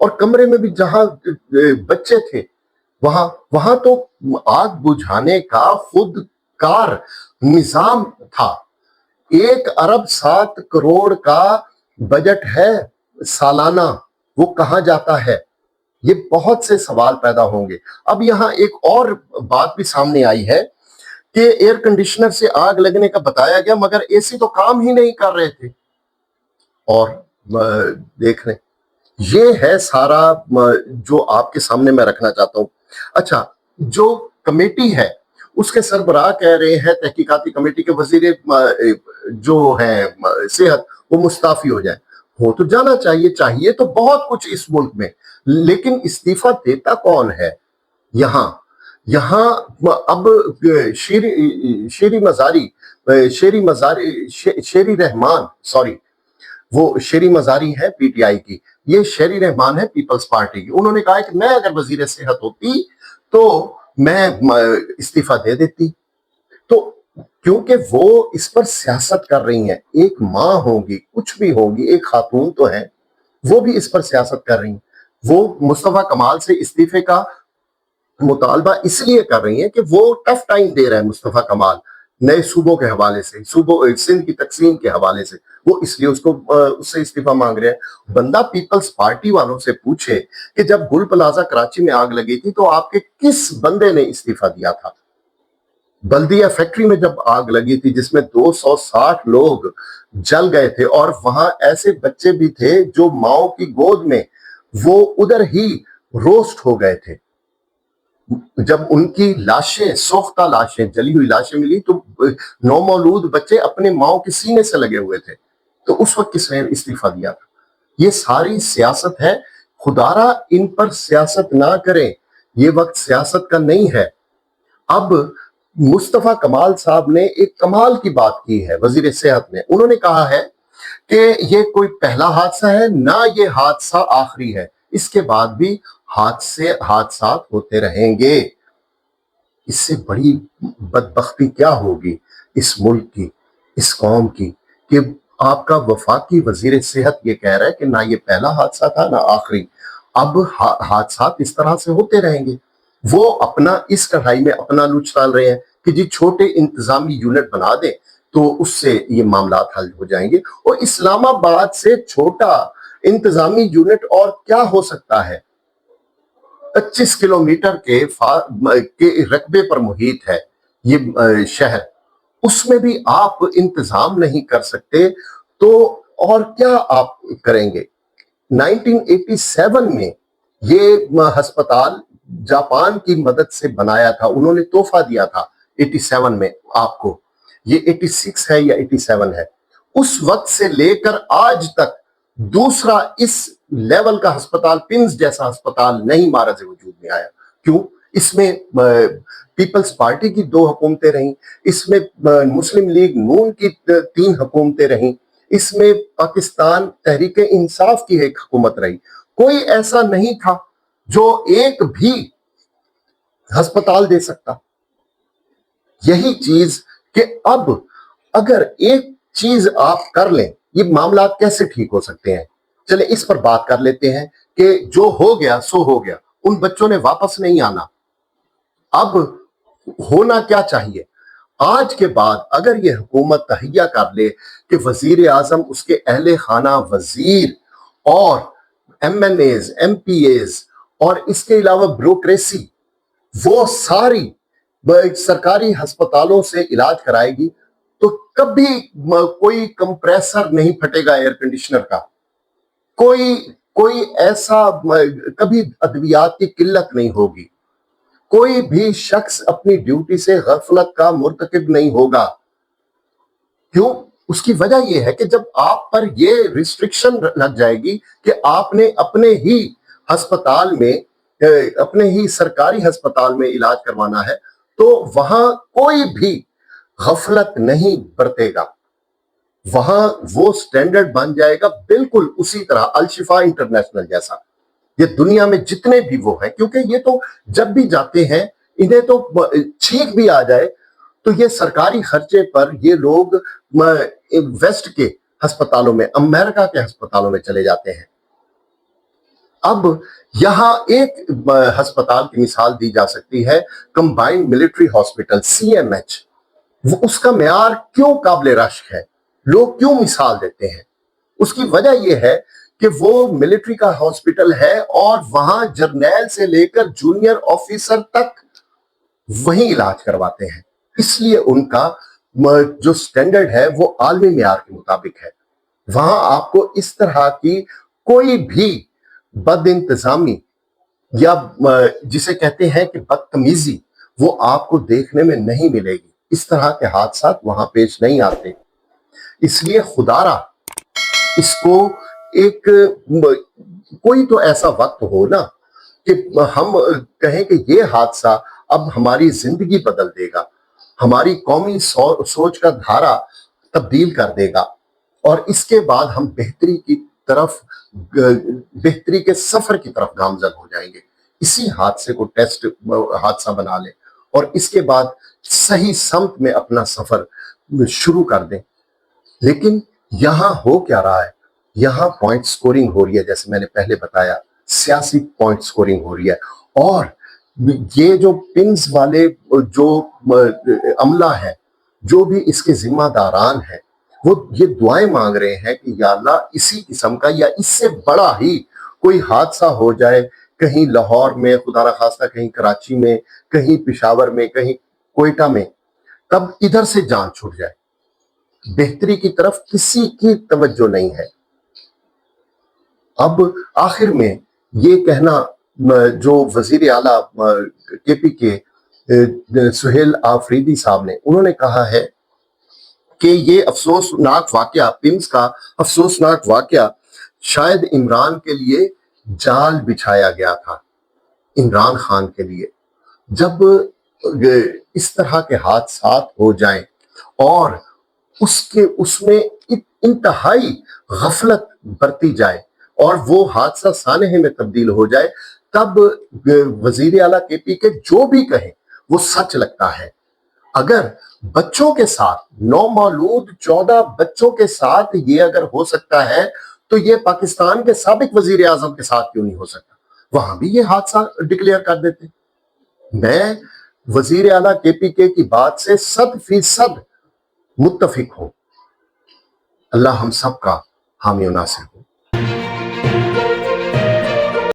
اور کمرے میں بھی جہاں بچے تھے وہاں وہاں تو آگ بجھانے کا خود کار نظام تھا۔ 1 ارب 7 کروڑ کا بجٹ ہے سالانہ، وہ کہاں جاتا ہے؟ یہ بہت سے سوال پیدا ہوں گے۔ اب یہاں ایک اور بات بھی سامنے آئی ہے کہ ایئر کنڈیشنر سے آگ لگنے کا بتایا گیا، مگر اے سی تو کام ہی نہیں کر رہے تھے۔ اور دیکھ رہے یہ ہے سارا جو آپ کے سامنے میں رکھنا چاہتا ہوں۔ اچھا، جو کمیٹی ہے اس کے سربراہ کہہ رہے ہیں، تحقیقاتی کمیٹی کے وزیر جو ہیں صحت، وہ مستعفی ہو جائیں۔ ہو تو جانا چاہیے تو بہت کچھ اس ملک میں، لیکن استعفیٰ دیتا کون ہے؟ یہاں اب شیری رحمان، سوری، وہ شیری مزاری ہے پی ٹی آئی کی، یہ شیری رحمان ہے پیپلز پارٹی کی۔ انہوں نے کہا کہ میں اگر وزیر صحت ہوتی تو میں استعفیٰ دے دیتی۔ تو کیونکہ وہ اس پر سیاست کر رہی ہیں، ایک ماں ہوگی، کچھ بھی ہوگی، ایک خاتون تو ہے، وہ بھی اس پر سیاست کر رہی ہیں۔ وہ مصطفیٰ کمال سے استعفے کا مطالبہ اس لیے کر رہی ہیں کہ وہ ٹف ٹائم دے رہا ہے مصطفیٰ کمال، نئے صوبوں کے حوالے سے، سندھ کی تقسیم کے حوالے سے، وہ اس لیے اس سے استعفیٰ مانگ رہے ہیں۔ بندہ پیپلز پارٹی والوں سے پوچھے کہ جب گل پلازہ کراچی میں آگ لگی تھی تو آپ کے کس بندے نے استعفیٰ دیا تھا؟ بلدیہ فیکٹری میں جب آگ لگی تھی جس میں 260 لوگ جل گئے تھے، اور وہاں ایسے بچے بھی تھے جو ماؤں کی گود میں وہ ادھر ہی روسٹ ہو گئے تھے۔ جب ان کی لاشیں، سوختہ لاشیں، جلی ہوئی لاشیں ملی تو نومولود بچے اپنے ماؤں کے سینے سے لگے ہوئے تھے۔ تو اس وقت کس نے استعفیٰ دیا تھا؟ یہ ساری سیاست ہے۔ خدارا ان پر سیاست نہ کریں، یہ وقت سیاست کا نہیں ہے۔ اب مصطفیٰ کمال صاحب نے ایک کمال کی بات کی ہے، وزیر صحت نے، انہوں نے کہا ہے کہ یہ کوئی پہلا حادثہ ہے، نہ یہ حادثہ آخری ہے، اس کے بعد بھی حادثات ہوتے رہیں گے۔ اس سے بڑی بدبختی کیا ہوگی اس ملک کی، اس قوم کی، کہ آپ کا وفاقی وزیر صحت یہ کہہ رہا ہے کہ نہ یہ پہلا حادثہ تھا نہ آخری، اب حادثات اس طرح سے ہوتے رہیں گے۔ وہ اپنا اس کڑھائی میں اپنا لوچ ڈال رہے ہیں کہ جی چھوٹے انتظامی یونٹ بنا دیں تو اس سے یہ معاملات حل ہو جائیں گے۔ اور اسلام آباد سے چھوٹا انتظامی یونٹ اور کیا ہو سکتا ہے؟ 25 کلومیٹر کے رقبے پر محیط ہے یہ شہر، اس میں بھی آپ انتظام نہیں کر سکتے تو اور کیا آپ کریں گے؟ 1987 میں یہ ہسپتال جاپان کی مدد سے بنایا تھا، انہوں نے تحفہ دیا تھا 87 میں آپ کو، یہ 86 ہے یا 87 ہے۔ اس وقت سے لے کر آج تک دوسرا اس لیول کا ہسپتال، پنز جیسا ہسپتال نہیں مہارز وجود میں آیا۔ کیوں؟ اس میں پیپلز پارٹی کی 2 حکومتیں رہیں، اس میں مسلم لیگ نون کی 3 حکومتیں رہیں، اس میں پاکستان تحریک انصاف کی ایک حکومت رہی۔ کوئی ایسا نہیں تھا جو ایک بھی ہسپتال دے سکتا۔ یہی چیز کہ اب اگر ایک چیز آپ کر لیں، یہ معاملات کیسے ٹھیک ہو سکتے ہیں؟ چلیں اس پر بات کر لیتے ہیں کہ جو ہو گیا سو ہو گیا، ان بچوں نے واپس نہیں آنا۔ اب ہونا کیا چاہیے؟ آج کے بعد اگر یہ حکومت تہیہ کر لے کہ وزیر اعظم، اس کے اہل خانہ وزیر اور MNAs, MPAs اور اس کے علاوہ بیوروکریسی وہ ساری سرکاری ہسپتالوں سے علاج کرائے گی تو کبھی کوئی کمپریسر نہیں پھٹے گا ایئر کنڈیشنر کا، کوئی ایسا کبھی ادویات کی قلت نہیں ہوگی، کوئی بھی شخص اپنی ڈیوٹی سے غفلت کا مرتکب نہیں ہوگا۔ کیوں؟ اس کی وجہ یہ ہے کہ جب آپ پر یہ ریسٹرکشن لگ جائے گی کہ آپ نے اپنے ہی ہسپتال میں، اپنے ہی سرکاری ہسپتال میں علاج کروانا ہے تو وہاں کوئی بھی غفلت نہیں برتے گا، وہاں وہ سٹینڈرڈ بن جائے گا بالکل اسی طرح الشفا انٹرنیشنل جیسا۔ یہ دنیا میں جتنے بھی وہ ہیں، کیونکہ یہ تو جب بھی جاتے ہیں انہیں تو چھینک بھی آ جائے تو یہ سرکاری خرچے پر یہ لوگ ویسٹ کے ہسپتالوں میں، امریکہ کے ہسپتالوں میں چلے جاتے ہیں۔ اب یہاں ایک ہسپتال کی مثال دی جا سکتی ہے، کمبائنڈ ملٹری ہاسپٹل CMH۔ وہ اس کا معیار کیوں قابل رشک ہے، لوگ کیوں مثال دیتے ہیں؟ اس کی وجہ یہ ہے کہ وہ ملٹری کا ہاسپٹل ہے اور وہاں جرنیل سے لے کر جونیئر آفیسر تک وہیں علاج کرواتے ہیں، اس لیے ان کا جو سٹینڈرڈ ہے وہ عالمی معیار کے مطابق ہے۔ وہاں آپ کو اس طرح کی کوئی بھی بد انتظامی یا جسے کہتے ہیں کہ بدتمیزی، وہ آپ کو دیکھنے میں نہیں ملے گی۔ اس طرح کے حادثات وہاں پیش نہیں آتے۔ اس لیے خدا را اس کو ایک کوئی تو ایسا وقت ہو نا کہ ہم کہیں کہ یہ حادثہ اب ہماری زندگی بدل دے گا، ہماری قومی سوچ کا دھارا تبدیل کر دے گا، اور اس کے بعد ہم بہتری کی طرف، بہتری کے سفر کی طرف گامزن ہو جائیں گے۔ اسی حادثے کو ٹیسٹ حادثہ بنا لیں اور اس کے بعد صحیح سمت میں اپنا سفر شروع کر دیں۔ لیکن یہاں ہو کیا رہا ہے؟ یہاں پوائنٹ سکورنگ ہو رہی ہے، جیسے میں نے پہلے بتایا، سیاسی پوائنٹ سکورنگ ہو رہی ہے، اور یہ جو پنز والے جو عملہ ہے، جو بھی اس کے ذمہ داران ہیں، وہ یہ دعائیں مانگ رہے ہیں کہ یا اللہ اسی قسم کا یا اس سے بڑا ہی کوئی حادثہ ہو جائے، کہیں لاہور میں، خدا نخواستہ کہیں کراچی میں، کہیں پشاور میں، کہیں کوئٹہ میں، تب ادھر سے جان چھوٹ جائے۔ بہتری کی طرف کسی کی توجہ نہیں ہے۔ اب آخر میں یہ کہنا جو وزیر اعلیٰ KP کے سہیل آفریدی صاحب نے، انہوں نے کہا ہے کہ یہ افسوسناک واقعہ، پنز کا افسوسناک واقعہ شاید عمران کے لیے جال بچھایا گیا تھا، عمران خان کے لیے۔ جب اس طرح کے حادثات ہو جائیں اور اس میں انتہائی غفلت برتی جائے اور وہ حادثہ سانحے میں تبدیل ہو جائے، تب وزیر اعلیٰ KP کے جو بھی کہیں وہ سچ لگتا ہے۔ اگر بچوں کے ساتھ، نومولود 14 بچوں کے ساتھ یہ اگر ہو سکتا ہے تو یہ پاکستان کے سابق وزیر اعظم کے ساتھ کیوں نہیں ہو سکتا؟ وہاں بھی یہ حادثہ ڈکلیئر کر دیتے۔ میں وزیر اعلیٰ KP کی بات سے 100% متفق ہوں۔ اللہ ہم سب کا حامی و ناصر ہو۔